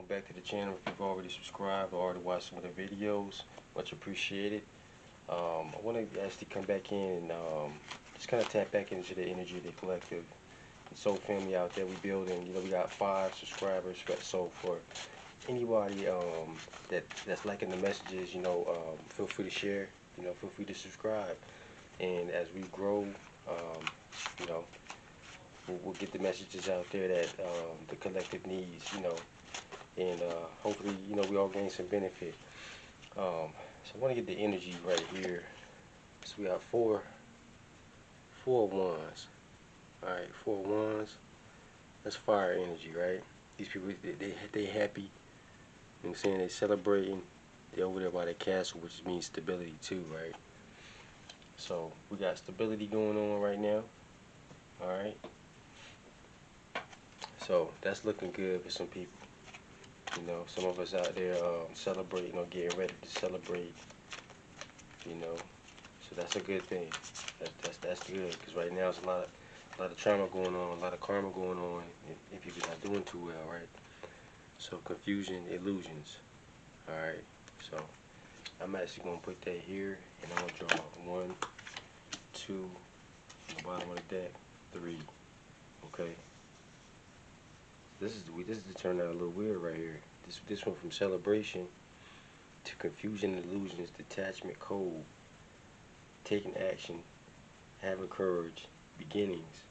welcome back to the channel. If you've already subscribed or already watched some of the videos, much appreciated. I want to actually come back in and just kind of tap back into the energy of the collective and soul family out there we building. We got 5 subscribers. So for anybody that's liking the messages, feel free to share. Feel free to subscribe. And as we grow, you know, we'll get the messages out there that the collective needs. And hopefully, we all gain some benefit. So I want to get the energy right here. So we got four ones. All right, 4 ones. That's fire energy, right? These people, they happy. You know what I'm saying? They celebrating. They're over there by the castle, which means stability too, right? So we got stability going on right now. All right. So that's looking good for some people. Some of us out there celebrating or getting ready to celebrate. So that's a good thing. That's good, because right now it's a lot of trauma going on, a lot of karma going on, if you're not doing too well, right? So confusion, illusions. All right. So I'm actually gonna put that here, and I'm gonna draw 1, 2, on the bottom of the deck, 3. Okay. This is turning out a little weird right here. This went from celebration to confusion, illusions, detachment, cold, taking action, having courage, beginnings,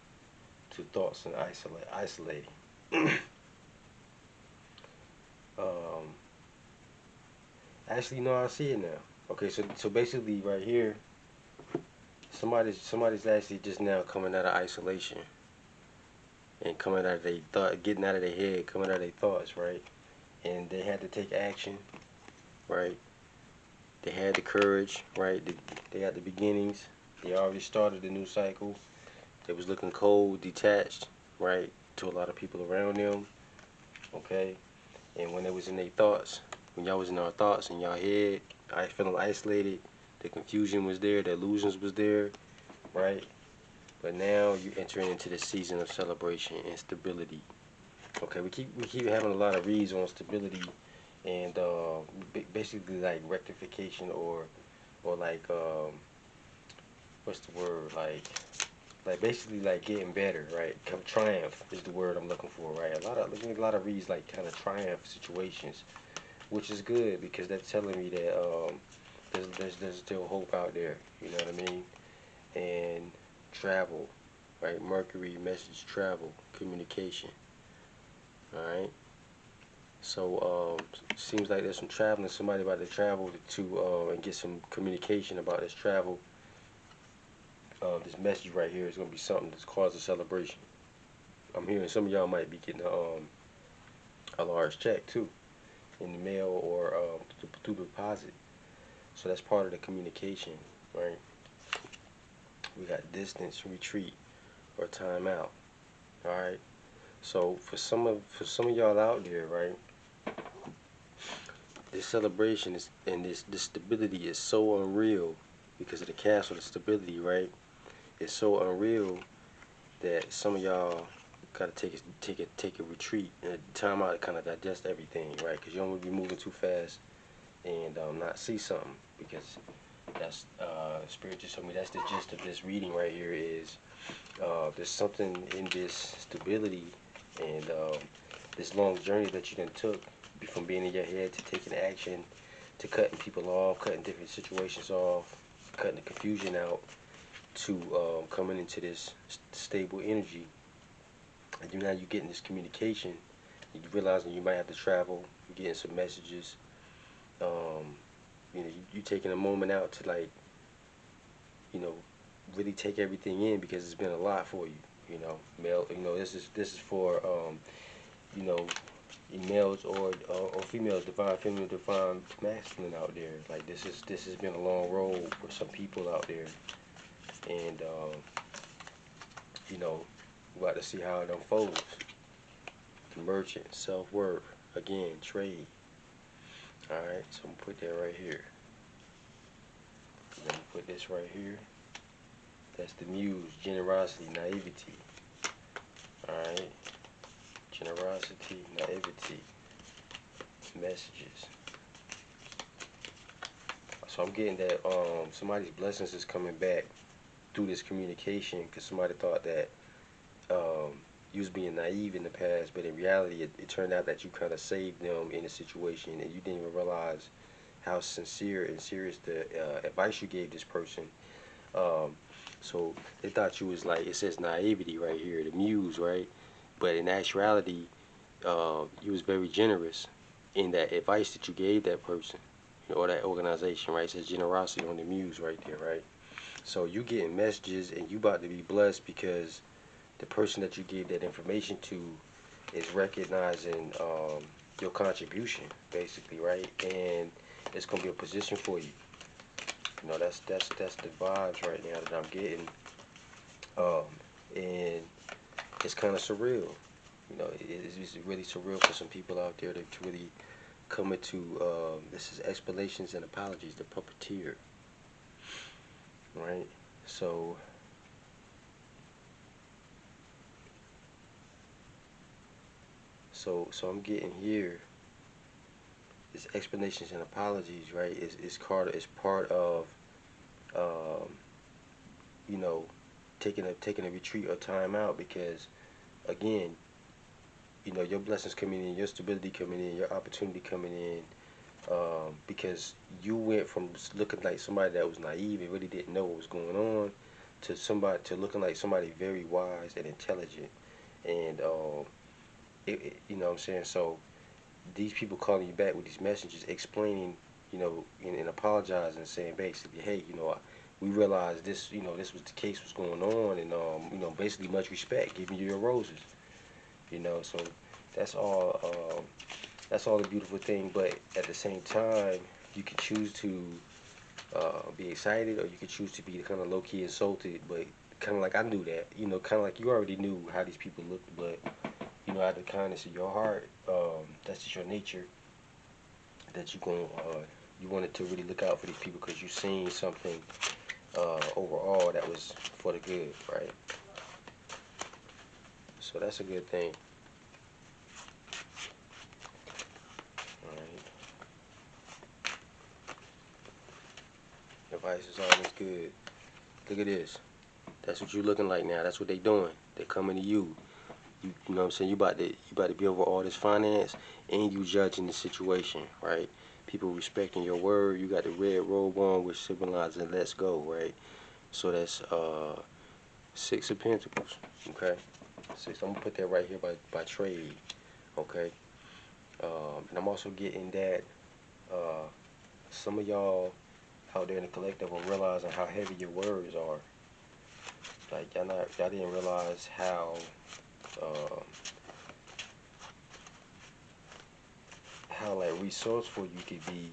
to thoughts and isolating. Actually, no, I see it now. Okay, so basically right here, somebody's actually just now coming out of isolation and coming out of getting out of their head, coming out of their thoughts, right? And they had to take action, right? They had the courage, right? They got the beginnings. They already started a new cycle. They was looking cold, detached, right, to a lot of people around them, okay? And when they was in their thoughts, when y'all was in our thoughts, in y'all head, I feeling isolated, the confusion was there, the illusions was there, right? But now you're entering into the season of celebration and stability. Okay, we keep having a lot of reads on stability and basically like rectification or like what's the word, like basically like getting better, right? Triumph is the word I'm looking for, right? A lot of reads like kind of triumph situations, which is good because that's telling me that there's still hope out there. You know what I mean? And travel, right? Mercury, message, travel, communication. All right. So seems like there's some traveling. Somebody about to travel to and get some communication about this travel. This message right here is gonna be something that's cause a celebration. I'm hearing some of y'all might be getting a large check too in the mail or through deposit. So that's part of the communication, right? We got distance, retreat, or time out. All right. So for some of y'all out there, right? This celebration and this stability is so unreal because of the castle, the stability, right? It's so unreal that some of y'all gotta take a retreat and a time out to kind of digest everything, right? Because you don't want to be moving too fast and not see something, because that's spirit just told me that's the gist of this reading right here is there's something in this stability and this long journey that you done took from being in your head to taking action to cutting people off, cutting different situations off, cutting the confusion out, to coming into this stable energy. And now you're getting this communication. You realizing you might have to travel. You're getting some messages. You taking a moment out to like, you know, really take everything in because it's been a lot for you. Male. This is for you know, males or females, divine feminine, divine masculine out there. Like this has been a long road for some people out there, and we're about to see how it unfolds. The merchant, self-worth, again, trade. Alright, so I'm gonna put that right here. Then put this right here. That's the muse, generosity, naivety. Alright. Generosity, naivety. messages. So I'm getting that somebody's blessings is coming back through this communication because somebody thought that you was being naive in the past, but in reality, it turned out that you kind of saved them in a situation, and you didn't even realize how sincere and serious the advice you gave this person. Um, so they thought you was like, it says naivety right here, the muse, right? But in actuality, you was very generous in that advice that you gave that person, or that organization, right? It says generosity on the muse right there, right? So you getting messages and you about to be blessed because the person that you gave that information to is recognizing your contribution, basically, right? And it's gonna be a position for you. You know, that's the vibes right now that I'm getting, um, and it's kind of surreal. You know, it's really surreal for some people out there to really come into. This is explanations and apologies. The puppeteer, right? So so I'm getting here. It's explanations and apologies, right? It's part of um, you know, taking a retreat or time out because again, you know, your blessings coming in, your stability coming in, your opportunity coming in, because you went from looking like somebody that was naive and really didn't know what was going on to looking like somebody very wise and intelligent, and you know what I'm saying. So these people calling you back with these messages, explaining, you know, and apologizing, saying basically, hey, you know, we realized this, you know, this was the case, was going on, and you know, basically much respect, giving you your roses, you know. So that's all. That's all the beautiful thing. But at the same time, you could choose to be excited, or you could choose to be kind of low key insulted. But kind of like I knew that, you know, kind of like you already knew how these people looked, but you know, out of the kindness of your heart, that's just your nature. That you wanted to really look out for these people because you seen something overall that was for the good, right? So that's a good thing. All right. Advice is always good. Look at this. That's what you're looking like now. That's what they doing. They coming to you. You know what I'm saying? You about to be over all this finance, and you judging the situation, right? People respecting your word. You got the red robe on, which symbolizes let's go, right? So that's Six of Pentacles. Okay. Six. I'm gonna put that right here by trade. Okay. And I'm also getting that uh, some of y'all out there in the collective are realizing how heavy your words are. Like y'all didn't realize uh, how like resourceful you could be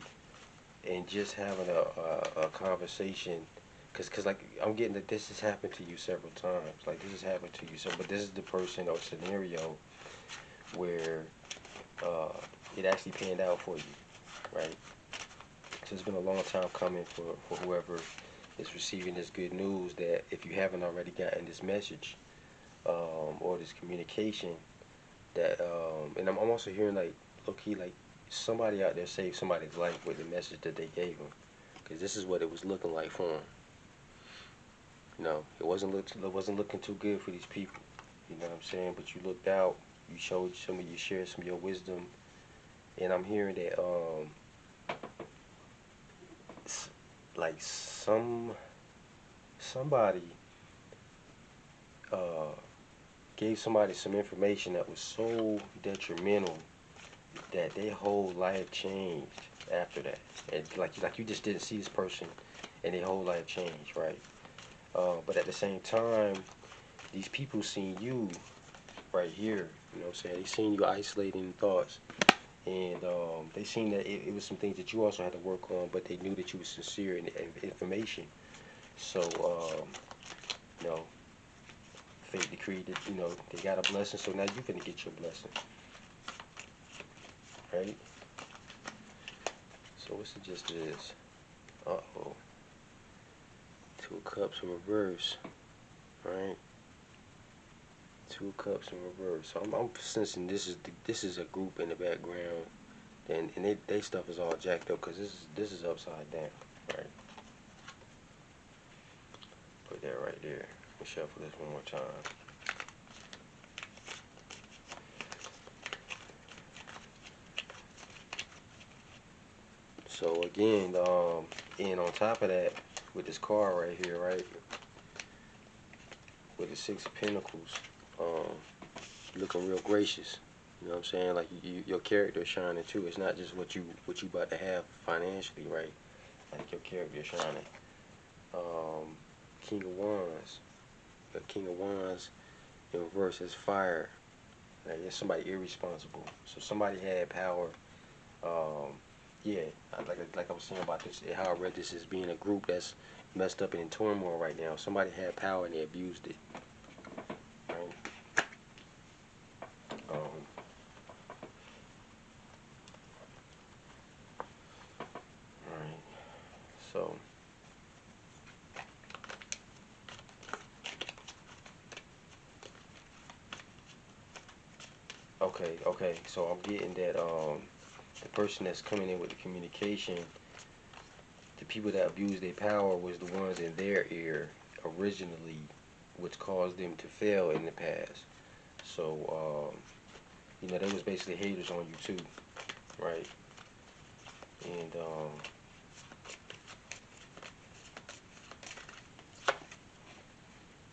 in just having a conversation. Cause like I'm getting that this has happened to you several times. Like this has happened to you. So, but this is the person or scenario where uh, it actually panned out for you, right? So it's been a long time coming for whoever is receiving this good news, that if you haven't already gotten this message or this communication, that and I'm also hearing like low key like somebody out there saved somebody's life with the message that they gave them, because this is what it was looking like for them. You know, it wasn't looking too good for these people. You know what I'm saying? But you looked out, you showed you shared some of your wisdom, and I'm hearing that like somebody uh gave somebody some information that was so detrimental that their whole life changed after that. And like you just didn't see this person, and their whole life changed, right? But at the same time, these people seen you right here. You know what I'm saying? They seen you isolating thoughts, and they seen that it was some things that you also had to work on, but they knew that you were sincere in information. So, you know, fate decreed that, you know, they got a blessing, so now you finna get your blessing, right? So what's the gist of this? Uh-oh. Two of Cups in reverse, right? Two of Cups in reverse. So I'm sensing this is a group in the background and they stuff is all jacked up because this is upside down, right? Put that right there. Let me shuffle this one more time. So again, and on top of that, with this card right here, right, with the Six of Pentacles, um, looking real gracious. You know what I'm saying? Like your character is shining too. It's not just what you about to have financially, right? Like your character is shining. King of Wands. The King of Wands in reverse is fire. Like it's somebody irresponsible. So somebody had power. Um, yeah, like I was saying about this, how I read this as being a group that's messed up and in turmoil right now. Somebody had power and they abused it. Right? Um, right. So. Okay. So I'm getting that the person that's coming in with the communication, the people that abused their power was the ones in their ear originally, which caused them to fail in the past. So they was basically haters on you too, right? And all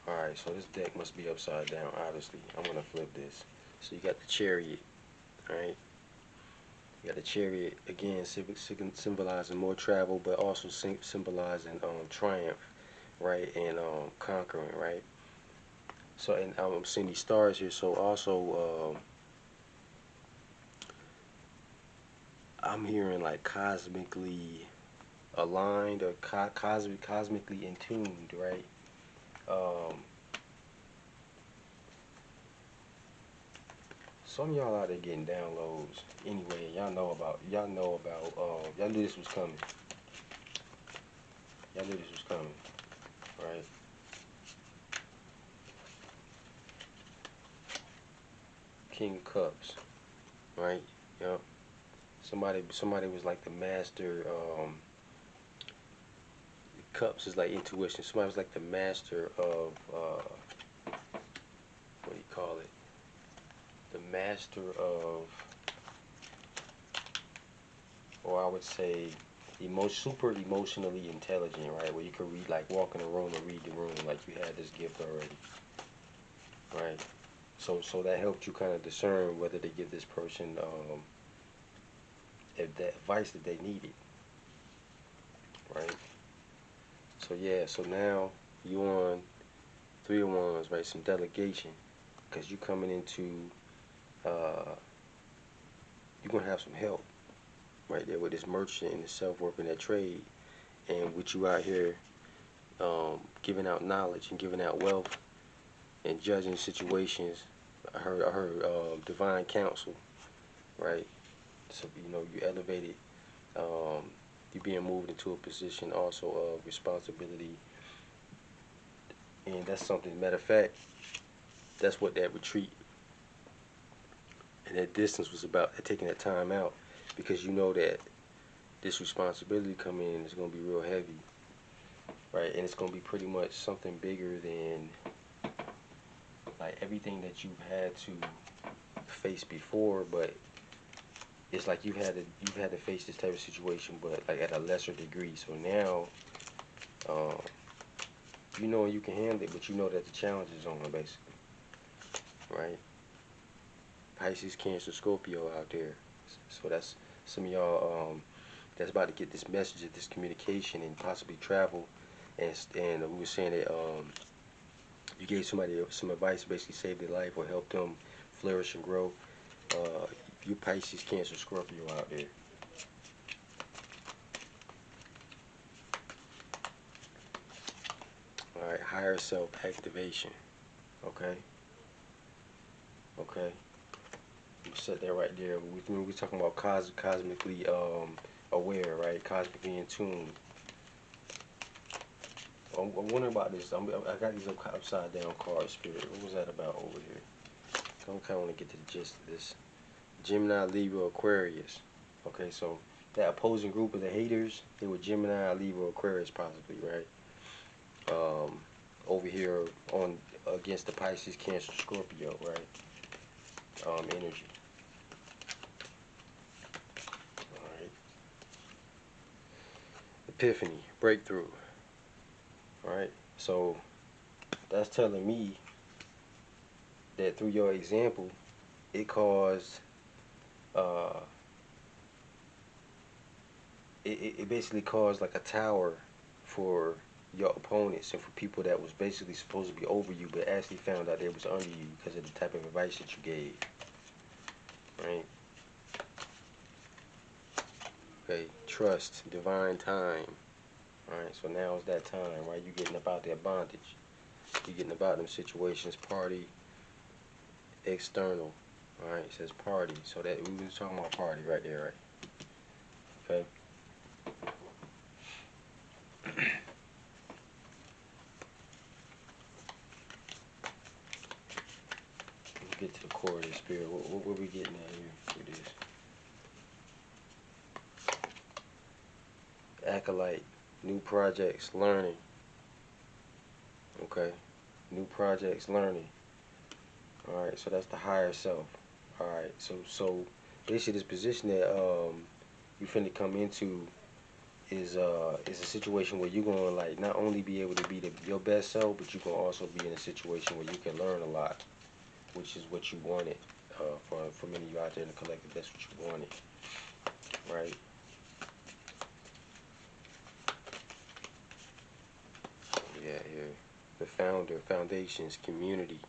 right, so this deck must be upside down. Obviously, I'm gonna flip this. So you got the Chariot, right? You got the Chariot again, symbolizing more travel, but also symbolizing triumph, right, and conquering, right. So, and I'm seeing these stars here. So also, I'm hearing like cosmically aligned or cosmically in tuned, right. Um, some of y'all out there getting downloads anyway. Y'all knew this was coming. Y'all knew this was coming, right? King of Cups, right? Yep. Somebody was like the master. Cups is like intuition. Somebody was like the master of what do you call it? The master of, or I would say, super emotionally intelligent, right? Where you could read, like walk in a room and read the room, like you had this gift already, right? So that helped you kind of discern whether to give this person the advice that they needed, right? So yeah, so now you on Three of Wands, right? Some delegation, because you coming into, uh, you're gonna have some help right there with this merchant and the self-work and that trade, and with you out here giving out knowledge and giving out wealth and judging situations. I heard divine counsel, right? So you elevated, you being moved into a position also of responsibility, and that's something. Matter of fact, that's what that retreat and that distance was about. Taking that time out, because you know that this responsibility coming in is gonna be real heavy, right? And it's gonna be pretty much something bigger than like everything that you've had to face before, but it's like you've had to face this type of situation, but like at a lesser degree. So now, um, you know you can handle it, but you know that the challenge is on, basically, right? Pisces, Cancer, Scorpio out there. So that's some of y'all that's about to get this message, this communication, and possibly travel. And we were saying that you gave somebody some advice, basically saved their life or helped them flourish and grow. You Pisces, Cancer, Scorpio out there. All right, higher self activation. Okay, okay. You set that right there. We talking about cosmically aware, right? Cosmically in tune. I'm wondering about this. I got these upside down cards, Spirit. What was that about over here? I kind of want to get to the gist of this. Gemini, Libra, Aquarius. Okay, so that opposing group of the haters, they were Gemini, Libra, Aquarius, possibly, right? Um, over here on against the Pisces, Cancer, Scorpio, right? Energy. All right. Epiphany, breakthrough. All right. So that's telling me that through your example, it caused uh, it basically caused like a tower for your opponents and for people that was basically supposed to be over you, but actually found out they was under you because of the type of advice that you gave. Right? Okay. Trust, divine time. All right. So now is that time, right? You getting about their bondage. You getting about them situations. Party, external. All right. It says party. So that we was talking about party right there, right? Okay. Let's get to the core of the spirit. What we getting at here with this? Acolyte, new projects, learning. Okay, new projects, learning. All right, so that's the higher self. All right, so basically this position that you finna come into is a situation where you're gonna like not only be able to be your best self, but you're gonna also be in a situation where you can learn a lot, which is what you wanted. For many of you out there in the collective, that's what you wanted, right? Yeah, here, the founder, foundations, community.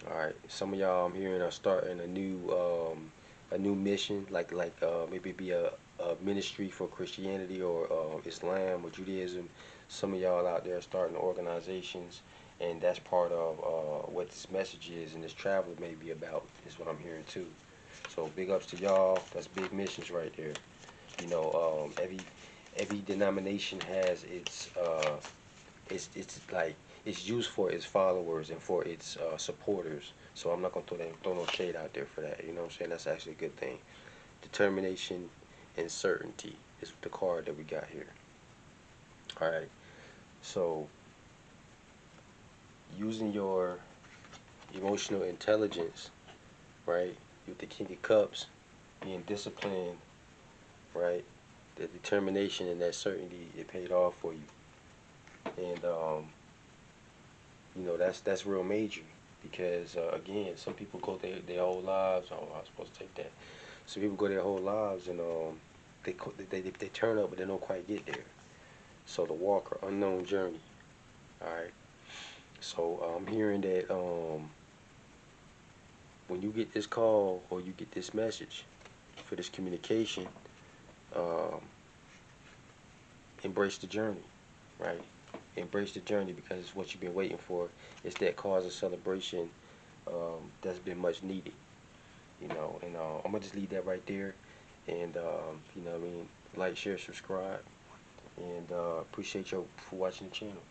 All right, some of y'all I'm hearing are starting a new mission, like maybe be a ministry for Christianity or Islam or Judaism. Some of y'all out there starting organizations, and that's part of what this message is, and this travel may be about. Is what I'm hearing too. So big ups to y'all. That's big missions right there. You know, every denomination has it's like it's used for its followers and for its supporters. So I'm not gonna throw no shade out there for that. You know what I'm saying? That's actually a good thing. Determination and certainty is the card that we got here. All right. So using your emotional intelligence, right? With the King of Cups, being disciplined, right? The determination and that certainty, it paid off for you. And you know that's real major because again, some people go their whole lives. Oh, I was supposed to take that. Some people go their whole lives and they turn up, but they don't quite get there. So the walker, unknown journey. All right. So I'm hearing that when you get this call or you get this message for this communication, um, embrace the journey, right? Embrace the journey because it's what you've been waiting for. It's that cause of celebration that's been much needed, you know. And I'm gonna just leave that right there. And you know what I mean, like, share, subscribe, and appreciate you for watching the channel.